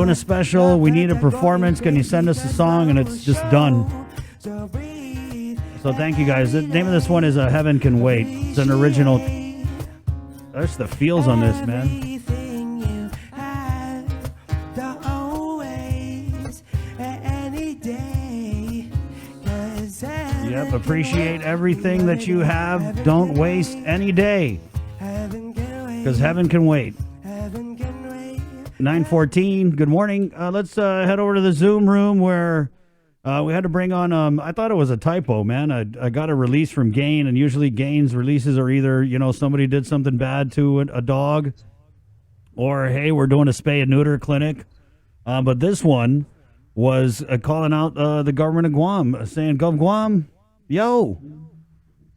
Doing a special. We need a performance. Can you send us a song? And it's just done. So thank you guys. The name of this one is Heaven Can Wait. It's an original. There's the feels on this, man. Yep, appreciate everything that you have. Don't waste any day. Because heaven can wait. 9:14. Good morning. Let's head over to the Zoom room where we had to bring on. I thought it was a typo, man. I got a release from Gain, and usually Gain's releases are either somebody did something bad to a dog, or hey, we're doing a spay and neuter clinic. But this one was calling out the government of Guam, saying, GovGuam, yo,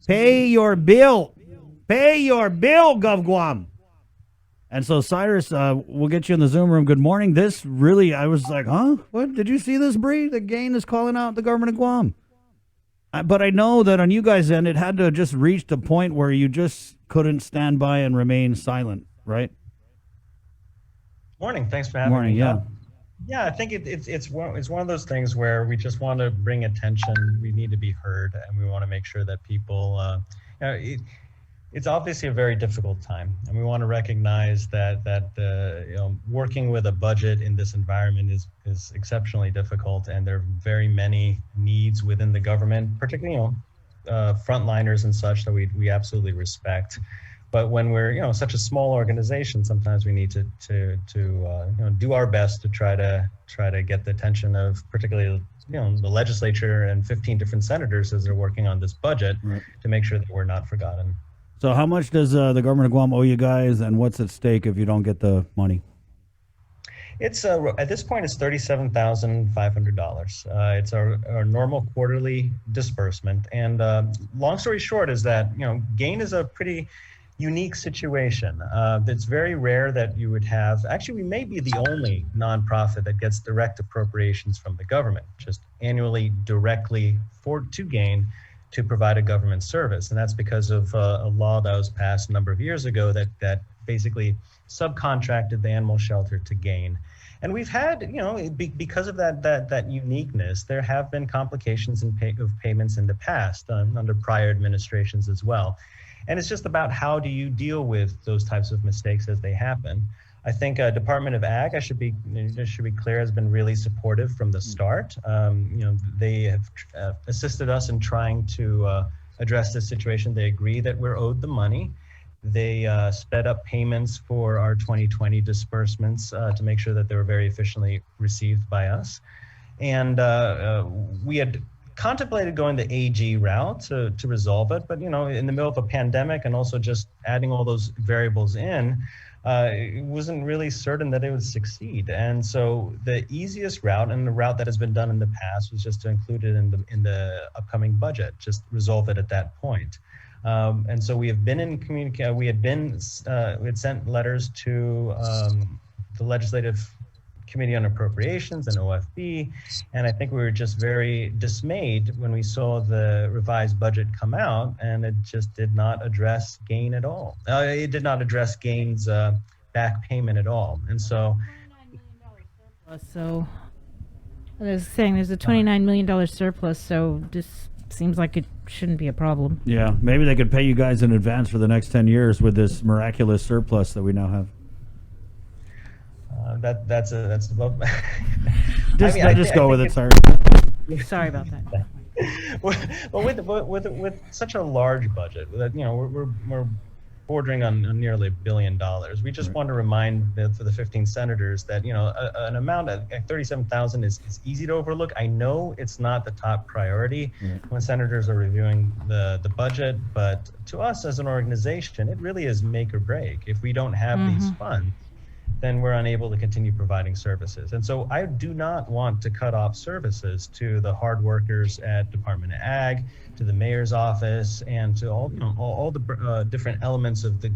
pay your bill. Pay your bill, GovGuam. And so, Cyrus, we'll get you in the Zoom room. Good morning. This really, I was like, huh? What? Did you see this, Bree? The Gain is calling out the government of Guam. But I know that on you guys' end, it had to just reach the point where you just couldn't stand by and remain silent, right? Morning. Thanks for having me. Yeah. Yeah, I think it's one of those things where we just want to bring attention. We need to be heard, and we want to make sure that people. It's obviously a very difficult time, and we want to recognize that working with a budget in this environment is exceptionally difficult, and there are very many needs within the government, particularly frontliners and such that we absolutely respect. But when we're such a small organization, sometimes we need to do our best to try to get the attention of particularly the legislature and 15 different senators as they're working on this budget, right, to make sure that we're not forgotten. So how much does the government of Guam owe you guys, and what's at stake if you don't get the money? It's at this point it's $37,500. It's our normal quarterly disbursement, and long story short is that Gain is a pretty unique situation. It's very rare that you would have, actually we may be the only nonprofit that gets direct appropriations from the government, just annually directly to Gain to provide a government service. And that's because of a law that was passed a number of years ago that basically subcontracted the animal shelter to Gain. And we've had, because of that uniqueness, there have been complications of payments in the past under prior administrations as well. And it's just about how do you deal with those types of mistakes as they happen. I think Department of Ag, should be clear, has been really supportive from the start. They have assisted us in trying to address this situation. They agree that we're owed the money. They sped up payments for our 2020 disbursements to make sure that they were very efficiently received by us. And we had contemplated going the AG route to resolve it, but in the middle of a pandemic and also just adding all those variables in, it wasn't really certain that it would succeed. And so the easiest route, and the route that has been done in the past, was just to include it in the upcoming budget, just resolve it at that point. And so we have been in communication. We had sent letters to the Legislative Committee on Appropriations and OFB, and I think we were just very dismayed when we saw the revised budget come out, and it just did not address Gain at all. It did not address Gain's back payment at all, and so. So, I was saying there's a $29 million surplus, so this seems like it shouldn't be a problem. Yeah, maybe they could pay you guys in advance for the next 10 years with this miraculous surplus that we now have. That's above. Just go with it. Sorry. Sorry about that. Well, with such a large budget, that we're bordering on nearly $1 billion. We just want to remind for the 15 senators that an amount at $37,000 is easy to overlook. I know it's not the top priority when senators are reviewing the budget, but to us as an organization, it really is make or break. If we don't have these funds, then we're unable to continue providing services. And so I do not want to cut off services to the hard workers at Department of Ag, to the mayor's office, and to all the different elements of the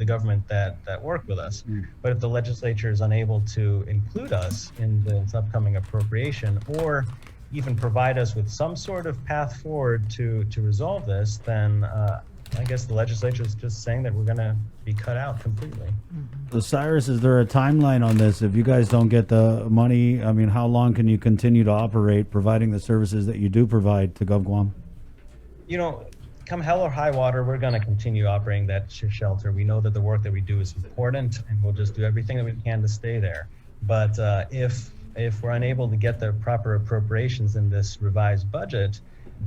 government that work with us. But if the legislature is unable to include us in this upcoming appropriation, or even provide us with some sort of path forward to resolve this, then I guess the legislature is just saying that we're going to be cut out completely. So Cyrus, is there a timeline on this? If you guys don't get the money, I mean, how long can you continue to operate providing the services that you do provide to GovGuam? You know, come hell or high water, we're going to continue operating that shelter. We know that the work that we do is important, and we'll just do everything that we can to stay there. But if we're unable to get the proper appropriations in this revised budget,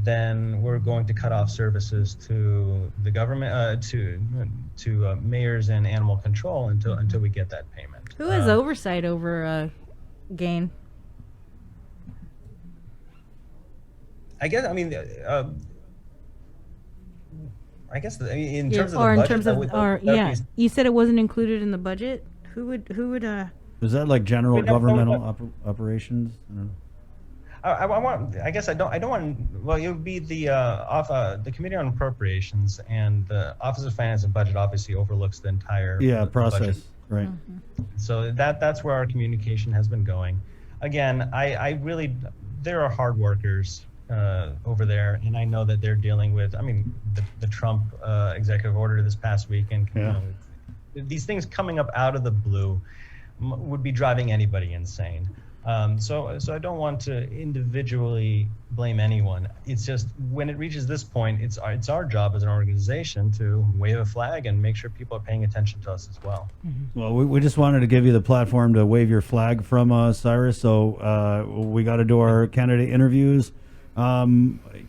then we're going to cut off services to the government, to mayors and animal control until we get that payment. Who has oversight over gain? I guess. I mean, I guess in terms of the Or in budget, terms that of, would- or that would yeah, be- you said it wasn't included in the budget. Who would Is that like general We don't know governmental operations? I don't know. I guess I don't want. Well, it would be the Committee on Appropriations, and the Office of Finance and Budget obviously overlooks the entire Yeah, the budget. process, right. So that's where our communication has been going. Again, I really, there are hard workers over there, and I know that they're dealing with. I mean, the Trump executive order this past week, and you Yeah. know, these things coming up out of the blue would be driving anybody insane. So I don't want to individually blame anyone. It's just when it reaches this point, it's our job as an organization to wave a flag and make sure people are paying attention to us as well. Well, we just wanted to give you the platform to wave your flag from Cyrus. So we got to do our candidate interviews.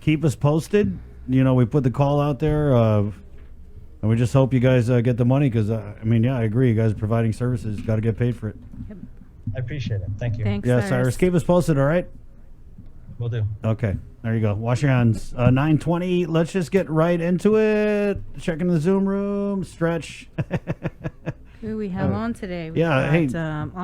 Keep us posted. You know, we put the call out there, and we just hope you guys get the money because, I mean, yeah, I agree. You guys are providing services. Got to get paid for it. I appreciate it. Thank you. Thanks, Yeah, Cyrus, keep us posted, all right? Will do. Okay, there you go. Wash your hands. 9:20. Let's just get right into it. Check in the Zoom room. Stretch. who we have on today? We've Yeah, hey. got,